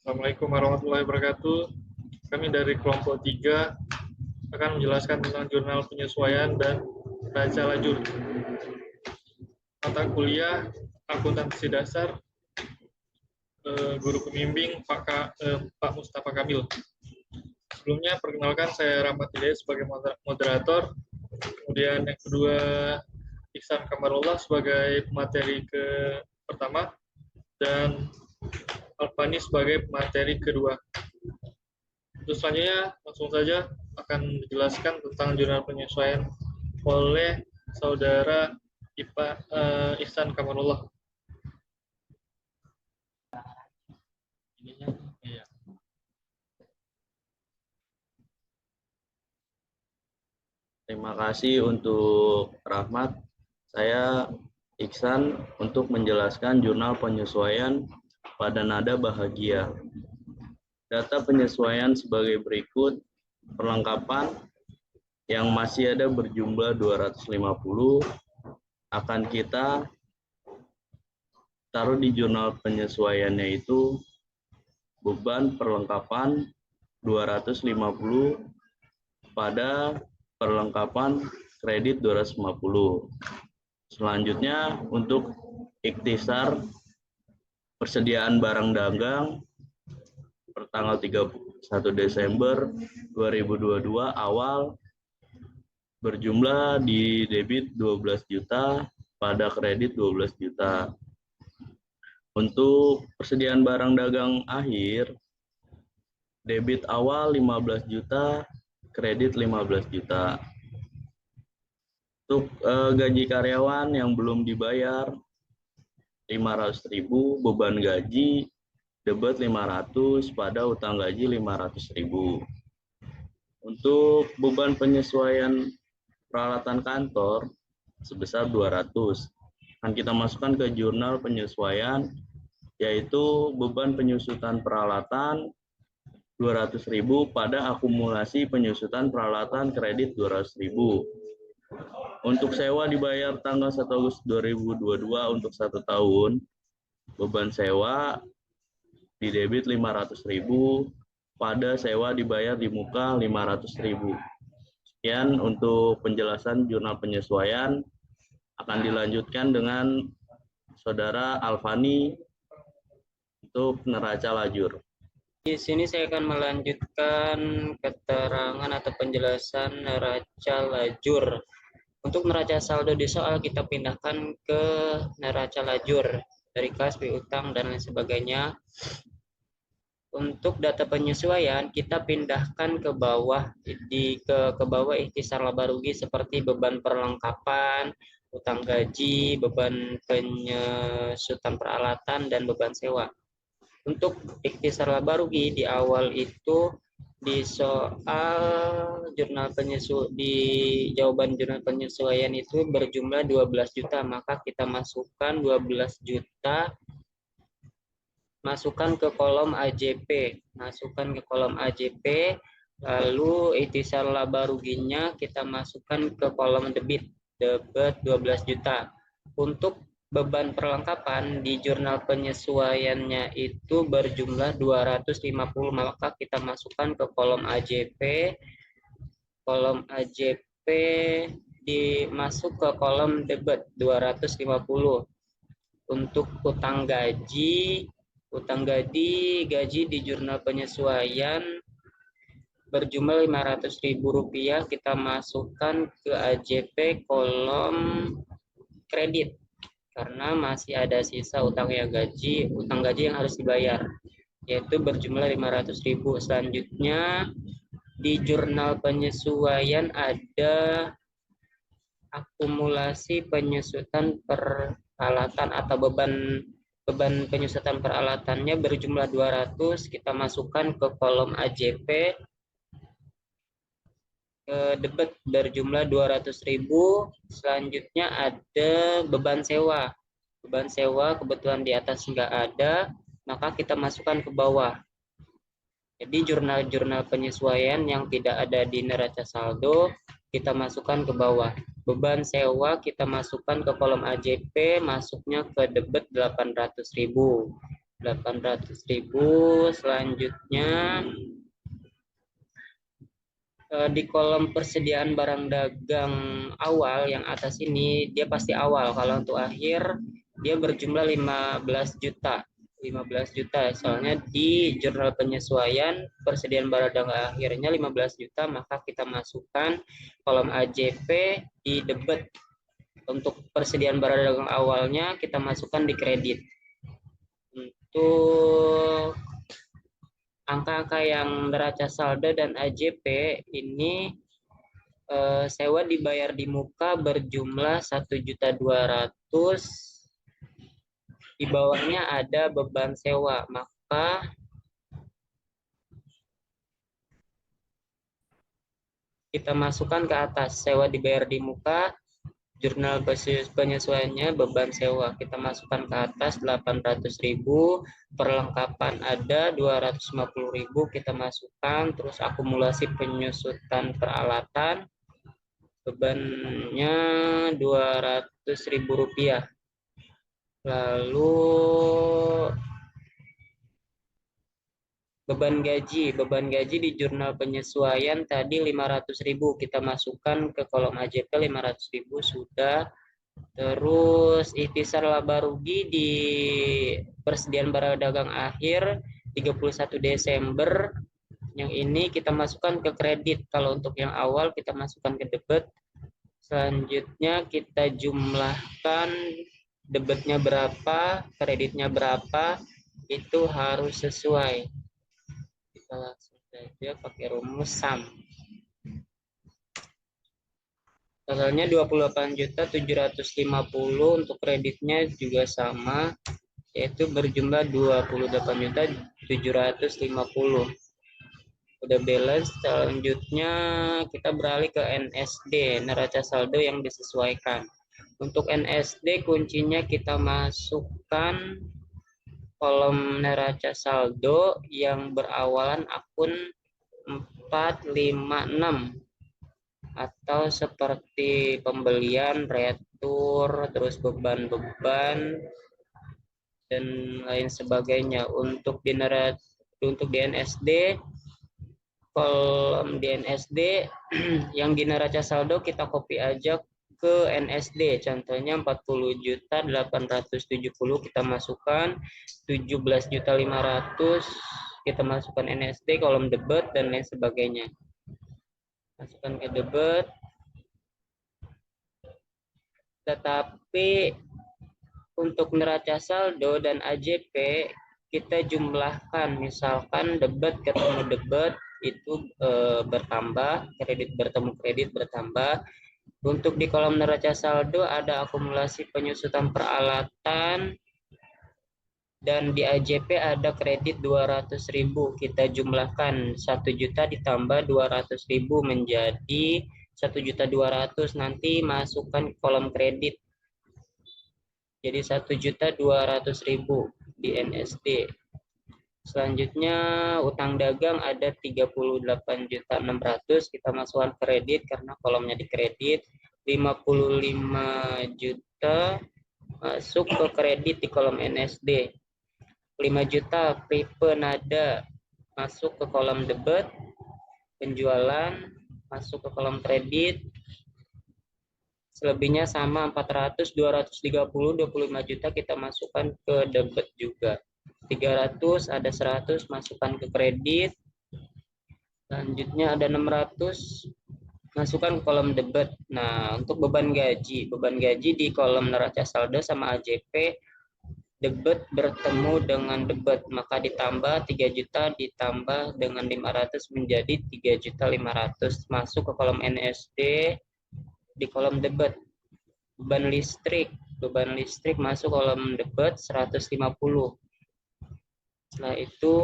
Assalamualaikum warahmatullahi wabarakatuh. Kami dari kelompok 3 akan menjelaskan tentang jurnal penyesuaian dan neraca lajur. Mata kuliah akuntansi dasar, guru pembimbing Pak Mustafa Kamil. Sebelumnya perkenalkan, saya Rahmat Hidayat sebagai moderator. Kemudian yang kedua Ihsan Kamarullah sebagai pemateri pertama dan Alfani sebagai pemateri kedua. Terus selanjutnya langsung saja akan dijelaskan tentang jurnal penyesuaian oleh saudara Ihsan Kamarullah. Terima kasih untuk Rahmat. Saya Ihsan untuk menjelaskan jurnal penyesuaian pada nada bahagia. Data penyesuaian sebagai berikut. Perlengkapan yang masih ada berjumlah 250 akan kita taruh di jurnal penyesuaiannya itu beban perlengkapan 250 pada perlengkapan kredit 250. Selanjutnya untuk ikhtisar persediaan barang dagang per tanggal 31 Desember 2022 awal berjumlah di debit 12 juta pada kredit 12 juta. Untuk persediaan barang dagang akhir debit awal 15 juta, kredit 15 juta. Untuk gaji karyawan yang belum dibayar 500.000, beban gaji debit 500 pada utang gaji 500.000. Untuk beban penyesuaian peralatan kantor sebesar 200 akan kita masukkan ke jurnal penyesuaian, yaitu beban penyusutan peralatan 200.000 pada akumulasi penyusutan peralatan kredit 200.000. Untuk sewa dibayar tanggal 1 Agustus 2022 untuk 1 tahun, beban sewa di debit 500.000 pada sewa dibayar di muka 500.000. Sekian untuk penjelasan jurnal penyesuaian. Akan dilanjutkan dengan saudara Alfani untuk neraca lajur. Di sini saya akan melanjutkan keterangan atau penjelasan neraca lajur. Untuk neraca saldo di soal kita pindahkan ke neraca lajur dari kas piutang dan lain sebagainya. Untuk data penyesuaian kita pindahkan ke bawah ke bawah ikhtisar laba rugi seperti beban perlengkapan, utang gaji, beban penyusutan peralatan dan beban sewa. Untuk ikhtisar laba rugi di awal itu di soal di jawaban jurnal penyesuaian itu berjumlah 12 juta, maka kita masukkan 12 juta, masukkan ke kolom AJP, lalu ikhtisar laba ruginya kita masukkan ke kolom debit 12 juta. Untuk beban perlengkapan di jurnal penyesuaiannya itu berjumlah 250, maka kita masukkan ke kolom AJP. Kolom AJP dimasuk ke kolom debit 250. Untuk utang gaji di jurnal penyesuaian berjumlah Rp500.000, kita masukkan ke AJP kolom kredit karena masih ada sisa utang gaji yang harus dibayar, yaitu berjumlah 500.000. Selanjutnya di jurnal penyesuaian ada akumulasi penyusutan peralatan atau beban penyusutan peralatannya berjumlah 200, kita masukkan ke kolom AJP. Debit berjumlah 200.000. Selanjutnya ada beban sewa. Kebetulan di atas nggak ada, maka kita masukkan ke bawah. Jadi jurnal penyesuaian yang tidak ada di neraca saldo kita masukkan ke bawah. Beban sewa kita masukkan ke kolom AJP, masuknya ke debit 800.000. 800.000. Selanjutnya di kolom persediaan barang dagang awal yang atas ini dia pasti awal. Kalau untuk akhir dia berjumlah 15 juta. 15 juta. Soalnya di jurnal penyesuaian persediaan barang dagang akhirnya 15 juta, maka kita masukkan kolom AJP di debit. Untuk persediaan barang dagang awalnya kita masukkan di kredit. Untuk angka-angka yang neraca saldo dan AJP ini sewa dibayar di muka berjumlah 1.200.000. Di bawahnya ada beban sewa, maka kita masukkan ke atas. Sewa dibayar di muka, jurnal penyesuaiannya beban sewa. Kita masukkan ke atas 800.000, perlengkapan ada 250.000 kita masukkan, terus akumulasi penyusutan peralatan bebannya 200.000 rupiah. Lalu beban gaji di jurnal penyesuaian tadi 500.000 kita masukkan ke kolom AJP 500.000 sudah. Terus ikhtisar laba rugi di persediaan barang dagang akhir 31 Desember yang ini kita masukkan ke kredit. Kalau untuk yang awal kita masukkan ke debit. Selanjutnya kita jumlahkan debitnya berapa, kreditnya berapa, itu harus sesuai. Kita langsung saja pakai rumus SAM. Totalnya 28.750, untuk kreditnya juga sama, yaitu berjumlah 28.750. Udah balance. Selanjutnya kita beralih ke NSD, neraca saldo yang disesuaikan. Untuk NSD kuncinya kita masukkan kolom neraca saldo yang berawalan akun 456 atau seperti pembelian, retur, terus beban-beban dan lain sebagainya. Untuk di NSD, kolom di NSD yang di neraca saldo kita copy aja ke NSD. Contohnya 40.870 kita masukkan, 17.500 kita masukkan NSD, kolom debit dan lain sebagainya. Masukkan ke debit. Tetapi untuk neraca saldo dan AJP kita jumlahkan, misalkan debit ketemu debit itu bertambah, kredit bertemu kredit bertambah. Untuk di kolom neraca saldo ada akumulasi penyusutan peralatan dan di AJP ada kredit 200.000. Kita jumlahkan 1 juta ditambah 200.000 menjadi 1.200.000, nanti masukkan ke kolom kredit. Jadi 1.200.000 di NSD. Selanjutnya utang dagang ada 38.600, kita masukkan kredit karena kolomnya di kredit. 55 juta masuk ke kredit di kolom NSD. 5 juta Pipe Nada masuk ke kolom debit. Penjualan masuk ke kolom kredit. Selebihnya sama 400, 230, 25 juta kita masukkan ke debit juga. 300 ada 100 masukkan ke kredit. Selanjutnya ada 600 masukkan ke kolom debit. Nah, untuk beban gaji di kolom neraca saldo sama AJP debit bertemu dengan debit, maka ditambah 3 juta ditambah dengan 500 menjadi 3.500.000 masuk ke kolom NSD di kolom debit. Beban listrik masuk kolom debit 150. Setelah itu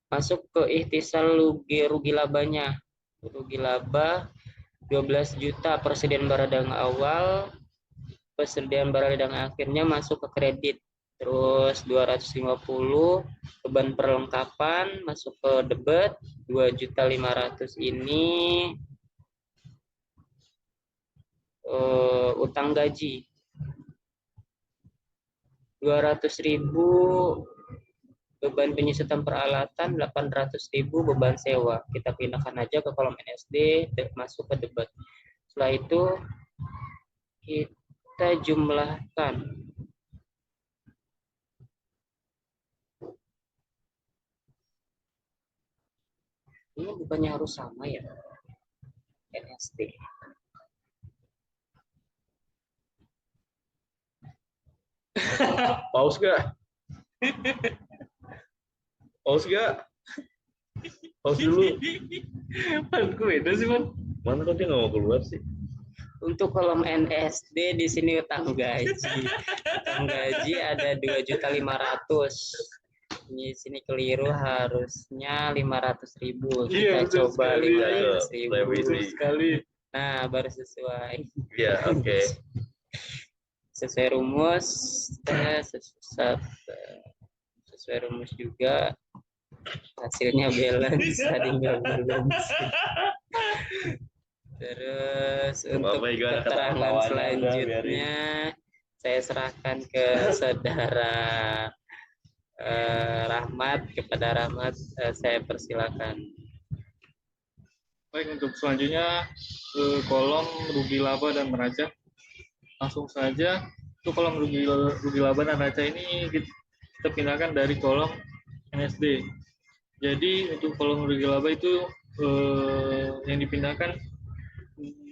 masuk ke ikhtisar rugi labanya. Rugi laba 12 juta persediaan barang dagang awal, persediaan barang dagang akhirnya masuk ke kredit. Terus 250 beban perlengkapan masuk ke debit 2.500.000 ini utang gaji. 200.000 beban penyusutan peralatan, 800.000 beban sewa. Kita pindahkan aja ke kolom NSD, masuk ke debat. Setelah itu kita jumlahkan. Ini bukannya harus sama ya? NSD. Pause gak? Pause gak? Pause dulu. Aku beda sih, Man. Mana kok dia nggak mau keluar sih? Untuk kolom NSD di sini utang gaji. Utang gaji ada 2.500.000. Di sini keliru, harusnya 500.000. Kita Betul coba sekali. 500.000. Revisi. Betul sekali. Nah, baru sesuai. Iya, oke. Sesuai rumus, sesuai rumus juga. Hasilnya balance, tinggal balance. Terus untuk keterangan selanjutnya saya serahkan ke saudara Rahmat. Kepada Rahmat saya persilakan. Baik, untuk selanjutnya ke kolom rugi laba dan neraca. Langsung saja untuk kolom rugi laba dan neraca ini kita pindahkan dari kolom NSD. Jadi untuk kolom rugi laba itu yang dipindahkan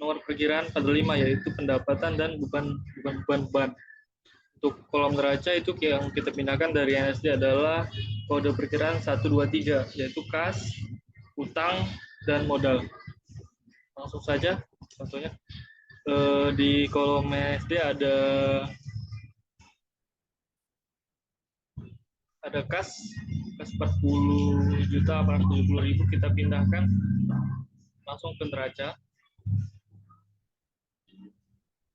nomor perkiraan pada 5, yaitu pendapatan dan beban. Untuk kolom neraca itu yang kita pindahkan dari NSD adalah kode perkiraan 1, 2, 3, yaitu kas, utang, dan modal. Langsung saja contohnya. Di kolom NSD ada kas 40.470.000, kita pindahkan langsung ke neraca.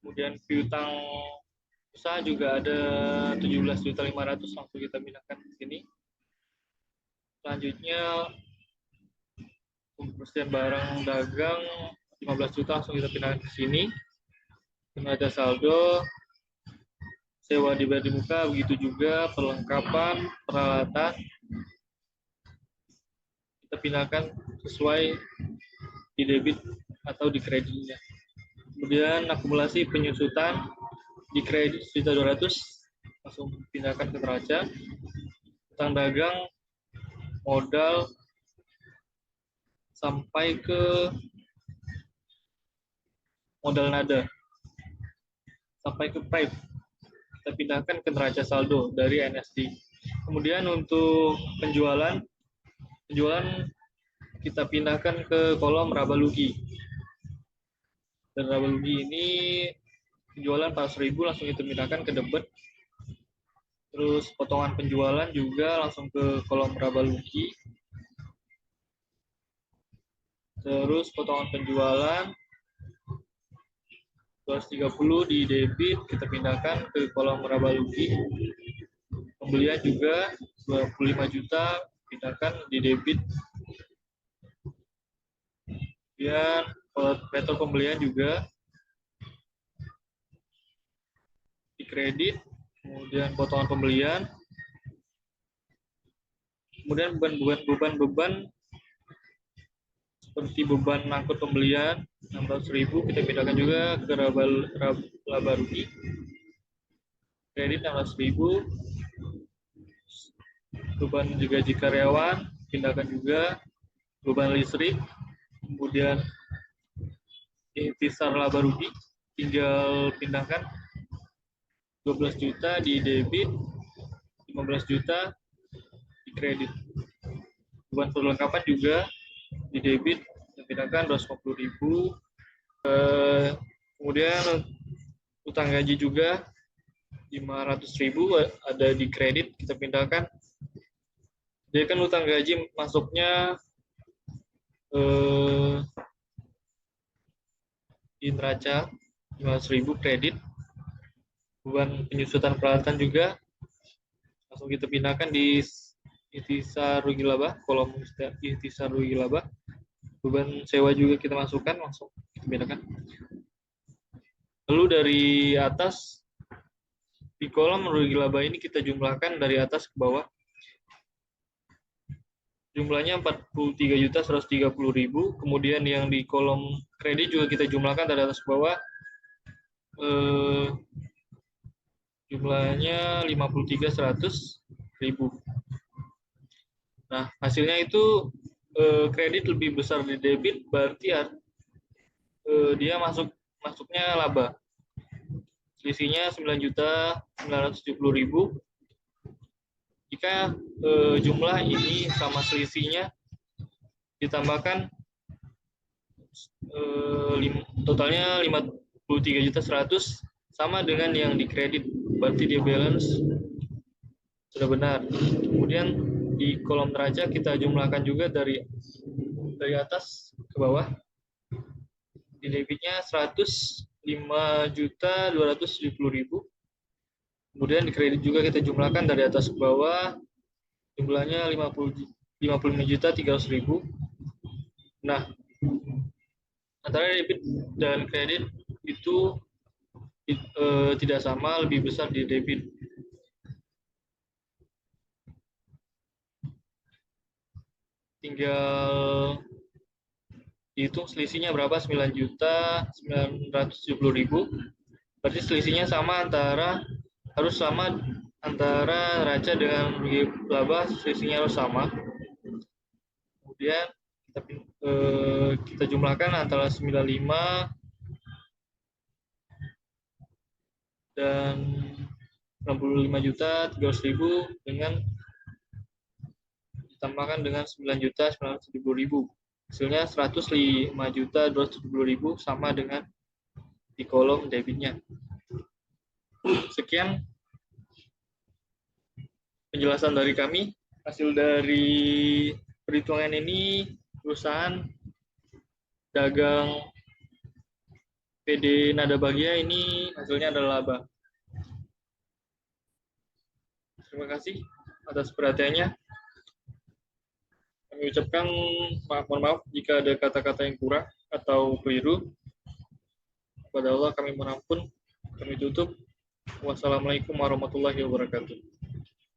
Kemudian piutang usaha juga ada 17.500.000, langsung kita pindahkan ke sini. Selanjutnya pembersihan barang dagang 15 juta, langsung kita pindahkan ke sini. Neraca saldo, sewa dibayar di muka, begitu juga perlengkapan peralatan kita pindahkan sesuai di debit atau di kreditnya. Kemudian akumulasi penyusutan di kredit 1.200.000, langsung pindahkan ke neraca. Utang dagang, modal, sampai ke modal nada, sampai ke pipe, kita pindahkan ke neraca saldo dari NSD. Kemudian untuk penjualan kita pindahkan ke kolom raba lugi. Dan raba lugi ini penjualan 400.000, langsung kita pindahkan ke debit. Terus potongan penjualan juga langsung ke kolom raba lugi. Terus potongan penjualan 230 di debit, kita pindahkan ke kolom raba lugi. Pembelian juga 25 juta, pindahkan di debit. Kemudian metode pembelian juga di kredit, kemudian potongan pembelian. Kemudian beban seperti beban angkut pembelian 600.000, kita pindahkan juga ke laba rugi. Kredit 16.000. Beban juga gaji karyawan, pindahkan juga. Beban listrik, kemudian intisar laba rugi, tinggal pindahkan 12 juta di debit, 15 juta di kredit. Beban perlengkapan juga di debit, kita pindahkan 250.000. Kemudian utang gaji juga 500.000 ada di kredit, kita pindahkan. Jadi kan utang gaji masuknya di neraca 500.000 kredit. Beban penyusutan peralatan juga langsung kita pindahkan di intisar rugi laba, kolom intisar rugi laba. Beban sewa juga kita masukkan, langsung kita pindahkan. Lalu dari atas di kolom rugi laba ini kita jumlahkan dari atas ke bawah. Jumlahnya 43.130.000. Kemudian yang di kolom kredit juga kita jumlahkan dari atas ke bawah. Jumlahnya 53.100.000. Nah, hasilnya itu kredit lebih besar di debit, berarti dia masuknya laba. Selisihnya 9.970.000. Jika jumlah ini sama selisihnya ditambahkan totalnya 53.100.000 sama dengan yang di kredit, berarti dia balance sudah benar. Kemudian di kolom neraca kita jumlahkan juga dari atas ke bawah. Di debitnya 105.270.000. Kemudian di kredit juga kita jumlahkan dari atas ke bawah. Jumlahnya 55.300.000. Nah, antara debit dan kredit itu tidak sama, lebih besar di debit. Tinggal dihitung selisihnya berapa, 9.970.000. Berarti selisihnya harus sama antara neraca dengan rugi laba, selisihnya harus sama. Kemudian kita jumlahkan antara 95 dan 65.300.000 dengan ditambahkan dengan 9.970.000. Hasilnya 105.270.000 sama dengan di kolom debitnya. Sekian penjelasan dari kami. Hasil dari perhitungan ini, perusahaan dagang PD Nada Bahagia ini hasilnya adalah laba. Terima kasih atas perhatiannya. Kami ucapkan mohon maaf jika ada kata-kata yang kurang atau keliru. Kepada Allah kami mohon ampun. Kami tutup. Wassalamualaikum warahmatullahi wabarakatuh.